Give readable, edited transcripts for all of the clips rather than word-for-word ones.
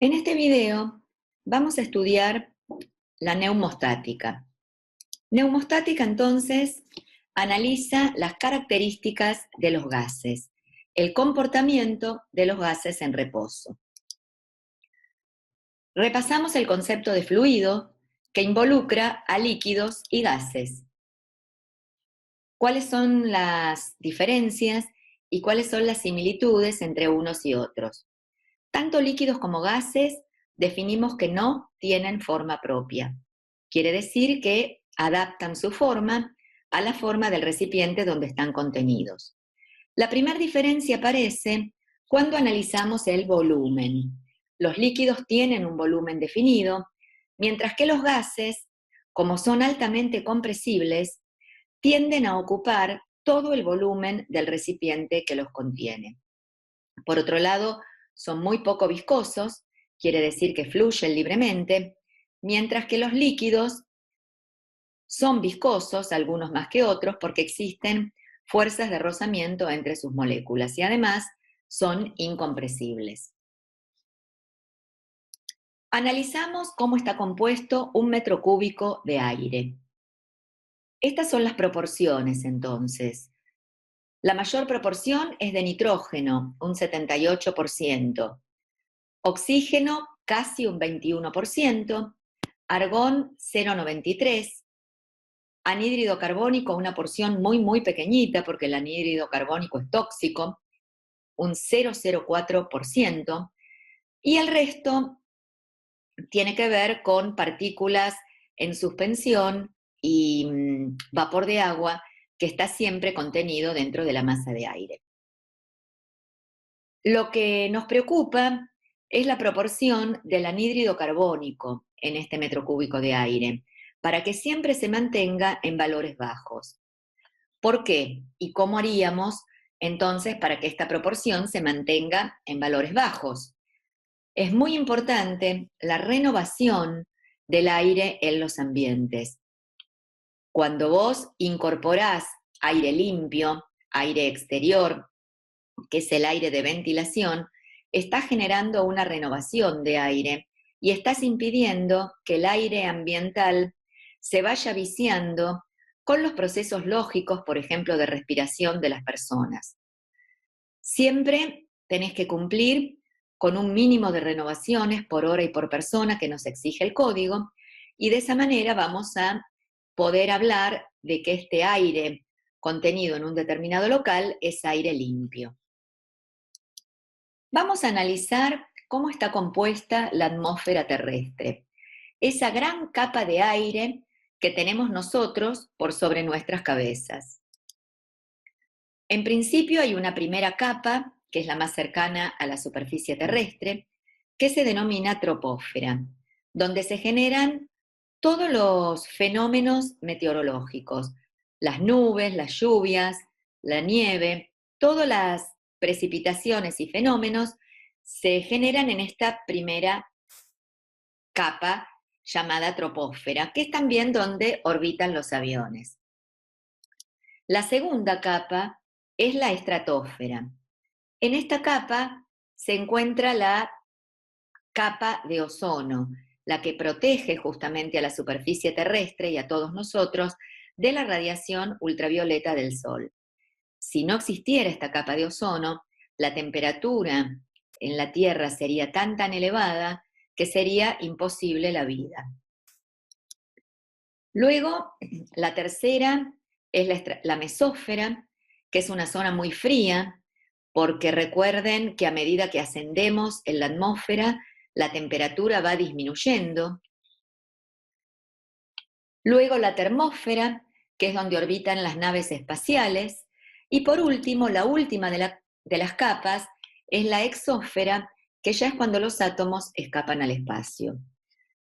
En este video vamos a estudiar la neumostática. Neumostática, entonces, analiza las características de los gases, el comportamiento de los gases en reposo. Repasamos el concepto de fluido que involucra a líquidos y gases. ¿Cuáles son las diferencias y cuáles son las similitudes entre unos y otros? Tanto líquidos como gases definimos que no tienen forma propia. Quiere decir que adaptan su forma a la forma del recipiente donde están contenidos. La primera diferencia aparece cuando analizamos el volumen. Los líquidos tienen un volumen definido, mientras que los gases, como son altamente compresibles, tienden a ocupar todo el volumen del recipiente que los contiene. Por otro lado, son muy poco viscosos, quiere decir que fluyen libremente, mientras que los líquidos son viscosos, algunos más que otros, porque existen fuerzas de rozamiento entre sus moléculas y además son incompresibles. Analizamos cómo está compuesto un metro cúbico de aire. Estas son las proporciones, entonces. La mayor proporción es de nitrógeno, un 78%, oxígeno casi un 21%, argón 0,93%, anhídrido carbónico una porción muy pequeñita porque el anhídrido carbónico es tóxico, un 0,04%, y el resto tiene que ver con partículas en suspensión y vapor de agua que está siempre contenido dentro de la masa de aire. Lo que nos preocupa es la proporción del anhídrido carbónico en este metro cúbico de aire, para que siempre se mantenga en valores bajos. ¿Por qué? ¿Y cómo haríamos entonces para que esta proporción se mantenga en valores bajos? Es muy importante la renovación del aire en los ambientes. Cuando vos incorporás aire limpio, aire exterior, que es el aire de ventilación, estás generando una renovación de aire y estás impidiendo que el aire ambiental se vaya viciando con los procesos lógicos, por ejemplo, de respiración de las personas. Siempre tenés que cumplir con un mínimo de renovaciones por hora y por persona que nos exige el código, y de esa manera vamos a poder hablar de que este aire contenido en un determinado local es aire limpio. Vamos a analizar cómo está compuesta la atmósfera terrestre, esa gran capa de aire que tenemos nosotros por sobre nuestras cabezas. En principio hay una primera capa, que es la más cercana a la superficie terrestre, que se denomina troposfera, donde se generan todos los fenómenos meteorológicos, las nubes, las lluvias, la nieve, todas las precipitaciones y fenómenos se generan en esta primera capa llamada troposfera, que es también donde orbitan los aviones. La segunda capa es la estratosfera. En esta capa se encuentra la capa de ozono, la que protege justamente a la superficie terrestre y a todos nosotros de la radiación ultravioleta del Sol. Si no existiera esta capa de ozono, la temperatura en la Tierra sería tan elevada que sería imposible la vida. Luego, la tercera es la mesósfera, que es una zona muy fría, porque recuerden que a medida que ascendemos en la atmósfera, la temperatura va disminuyendo. Luego la termósfera, que es donde orbitan las naves espaciales. Y por último, la última de las capas es la exósfera, que ya es cuando los átomos escapan al espacio.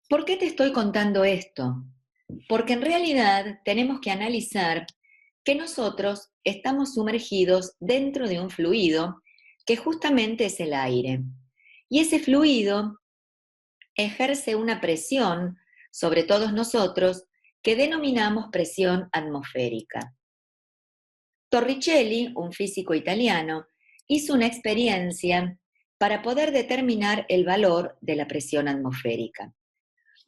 ¿Por qué te estoy contando esto? Porque en realidad tenemos que analizar que nosotros estamos sumergidos dentro de un fluido que justamente es el aire. Y ese fluido ejerce una presión sobre todos nosotros que denominamos presión atmosférica. Torricelli, un físico italiano, hizo una experiencia para poder determinar el valor de la presión atmosférica.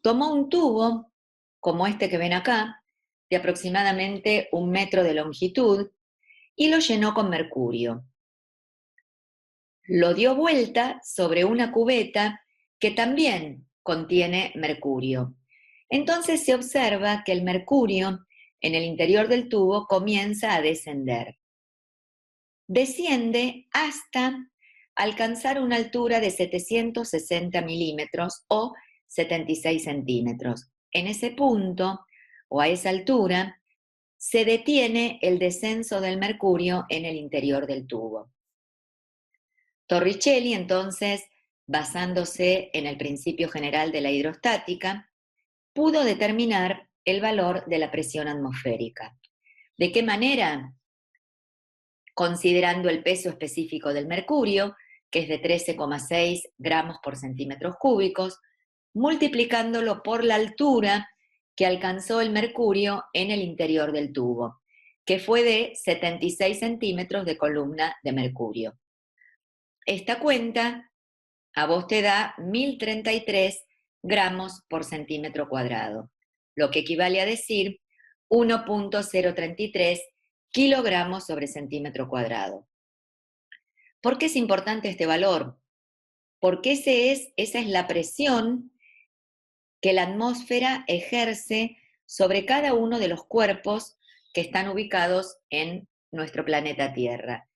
Tomó un tubo, como este que ven acá, de aproximadamente 1 metro de longitud, y lo llenó con mercurio. Lo dio vuelta sobre una cubeta que también contiene mercurio. Entonces se observa que el mercurio en el interior del tubo comienza a descender. Desciende hasta alcanzar una altura de 760 milímetros o 76 centímetros. En ese punto, o a esa altura, se detiene el descenso del mercurio en el interior del tubo. Torricelli, entonces, basándose en el principio general de la hidrostática, pudo determinar el valor de la presión atmosférica. ¿De qué manera? Considerando el peso específico del mercurio, que es de 13,6 gramos por centímetros cúbicos, multiplicándolo por la altura que alcanzó el mercurio en el interior del tubo, que fue de 76 centímetros de columna de mercurio. Esta cuenta a vos te da 1033 gramos por centímetro cuadrado, lo que equivale a decir 1,033 kilogramos sobre centímetro cuadrado. ¿Por qué es importante este valor? Porque esa es la presión que la atmósfera ejerce sobre cada uno de los cuerpos que están ubicados en nuestro planeta Tierra.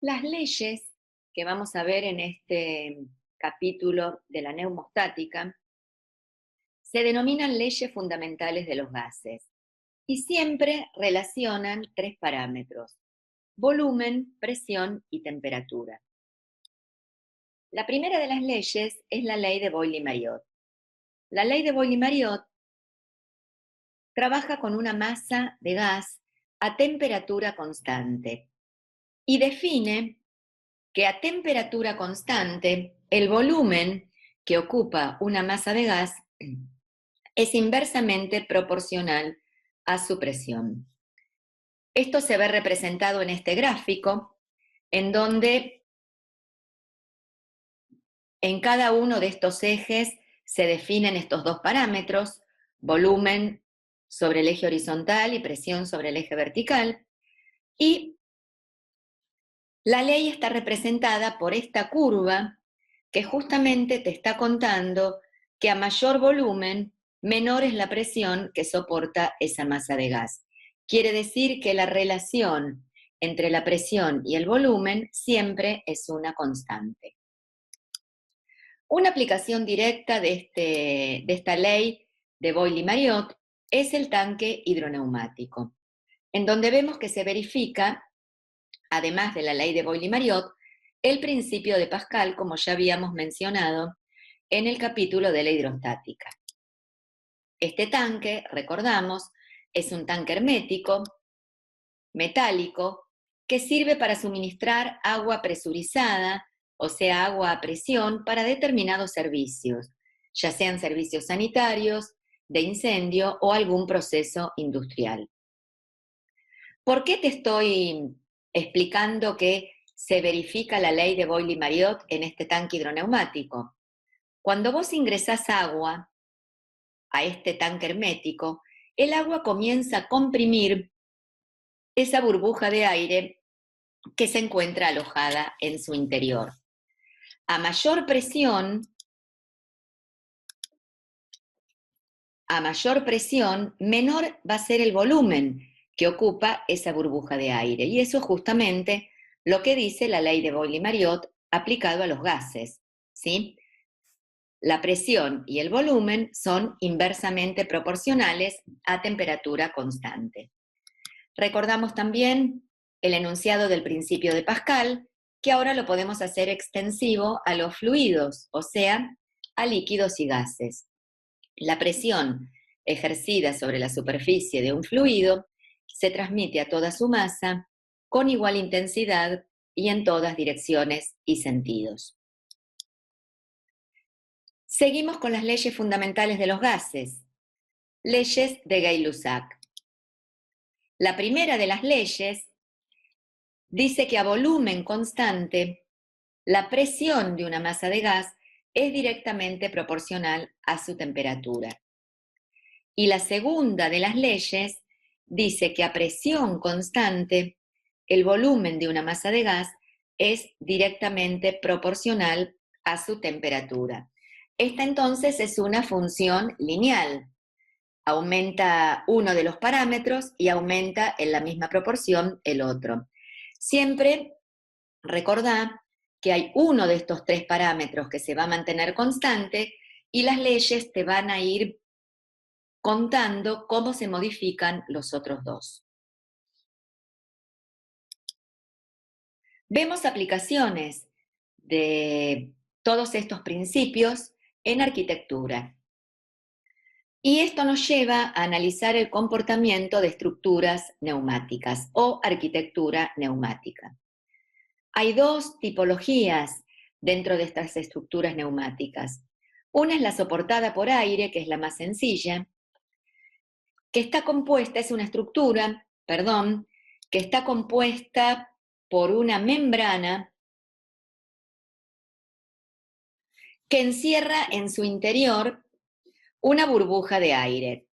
Las leyes que vamos a ver en este capítulo de la neumostática se denominan leyes fundamentales de los gases y siempre relacionan 3 parámetros: volumen, presión y temperatura. La primera de las leyes es la ley de Boyle-Mariotte. La ley de Boyle-Mariotte trabaja con una masa de gas a temperatura constante y define que a temperatura constante el volumen que ocupa una masa de gas es inversamente proporcional a su presión. Esto se ve representado en este gráfico, en donde en cada uno de estos ejes se definen estos dos parámetros: volumen sobre el eje horizontal y presión sobre el eje vertical, y la ley está representada por esta curva que justamente te está contando que a mayor volumen, menor es la presión que soporta esa masa de gas. Quiere decir que la relación entre la presión y el volumen siempre es una constante. Una aplicación directa de esta ley de Boyle-Mariotte es el tanque hidroneumático, en donde vemos que se verifica, además de la ley de Boyle-Mariotte, el principio de Pascal, como ya habíamos mencionado en el capítulo de la hidrostática. Este tanque, recordamos, es un tanque hermético, metálico, que sirve para suministrar agua presurizada, o sea, agua a presión, para determinados servicios, ya sean servicios sanitarios, de incendio o algún proceso industrial. ¿Por qué te estoy explicando que se verifica la ley de Boyle-Mariotte en este tanque hidroneumático? Cuando vos ingresás agua a este tanque hermético, el agua comienza a comprimir esa burbuja de aire que se encuentra alojada en su interior. A mayor presión, menor va a ser el volumen que ocupa esa burbuja de aire. Y eso es justamente lo que dice la ley de Boyle-Mariotte aplicado a los gases, ¿sí? La presión y el volumen son inversamente proporcionales a temperatura constante. Recordamos también el enunciado del principio de Pascal, que ahora lo podemos hacer extensivo a los fluidos, o sea, a líquidos y gases. La presión ejercida sobre la superficie de un fluido se transmite a toda su masa con igual intensidad y en todas direcciones y sentidos. Seguimos con las leyes fundamentales de los gases, leyes de Gay-Lussac. La primera de las leyes dice que a volumen constante, la presión de una masa de gas es directamente proporcional a su temperatura. Y la segunda de las leyes dice que a presión constante, el volumen de una masa de gas es directamente proporcional a su temperatura. Esta entonces es una función lineal. Aumenta uno de los parámetros y aumenta en la misma proporción el otro. Siempre recordá que hay uno de estos tres parámetros que se va a mantener constante y las leyes te van a ir contando cómo se modifican los otros dos. Vemos aplicaciones de todos estos principios en arquitectura. Y esto nos lleva a analizar el comportamiento de estructuras neumáticas o arquitectura neumática. Hay dos tipologías dentro de estas estructuras neumáticas. Una es la soportada por aire, que es la más sencilla, que está compuesta, es una estructura, que está compuesta por una membrana que encierra en su interior una burbuja de aire.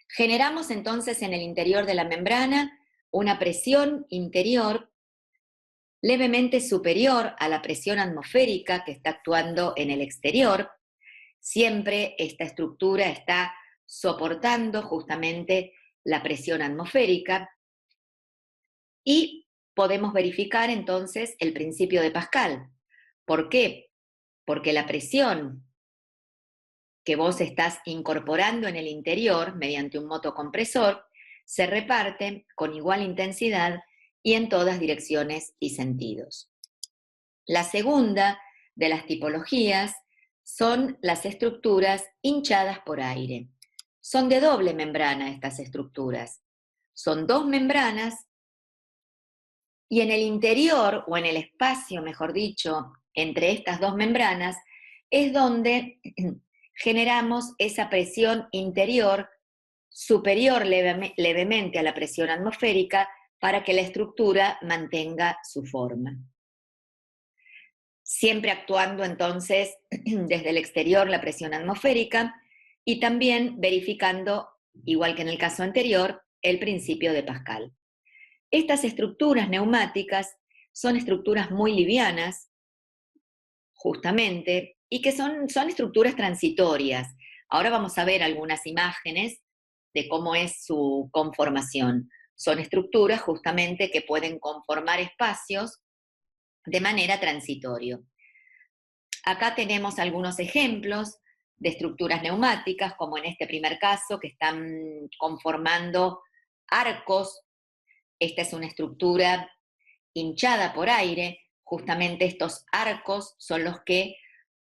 Generamos entonces en el interior de la membrana una presión interior levemente superior a la presión atmosférica que está actuando en el exterior. Siempre esta estructura está soportando justamente la presión atmosférica y podemos verificar entonces el principio de Pascal. ¿Por qué? Porque la presión que vos estás incorporando en el interior mediante un motocompresor se reparte con igual intensidad y en todas direcciones y sentidos. La segunda de las tipologías son las estructuras hinchadas por aire. Son de doble membrana estas estructuras. Son dos membranas y en el interior, o en el espacio, mejor dicho, entre estas dos membranas, es donde generamos esa presión interior superior levemente a la presión atmosférica para que la estructura mantenga su forma. Siempre actuando entonces desde el exterior la presión atmosférica y también verificando, igual que en el caso anterior, el principio de Pascal. Estas estructuras neumáticas son estructuras muy livianas, justamente, y que son estructuras transitorias. Ahora vamos a ver algunas imágenes de cómo es su conformación. Son estructuras justamente que pueden conformar espacios de manera transitoria. Acá tenemos algunos ejemplos de estructuras neumáticas, como en este primer caso, que están conformando arcos. Esta es una estructura hinchada por aire. Justamente estos arcos son los que,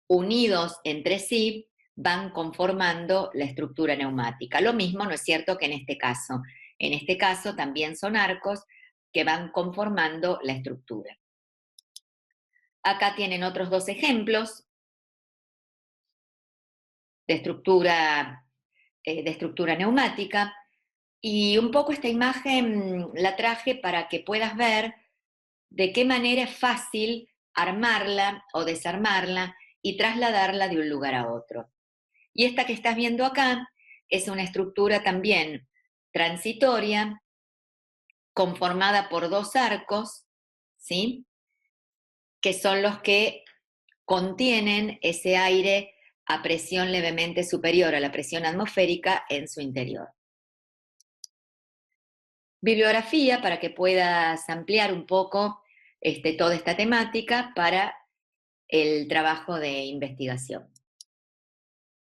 unidos entre sí, van conformando la estructura neumática. Lo mismo no es cierto que en este caso. En este caso también son arcos que van conformando la estructura. Acá tienen otros dos ejemplos de estructura neumática, y un poco esta imagen la traje para que puedas ver de qué manera es fácil armarla o desarmarla y trasladarla de un lugar a otro. Y esta que estás viendo acá es una estructura también transitoria, conformada por dos arcos, ¿sí? Que son los que contienen ese aire a presión levemente superior a la presión atmosférica en su interior. Bibliografía para que puedas ampliar un poco toda esta temática para el trabajo de investigación.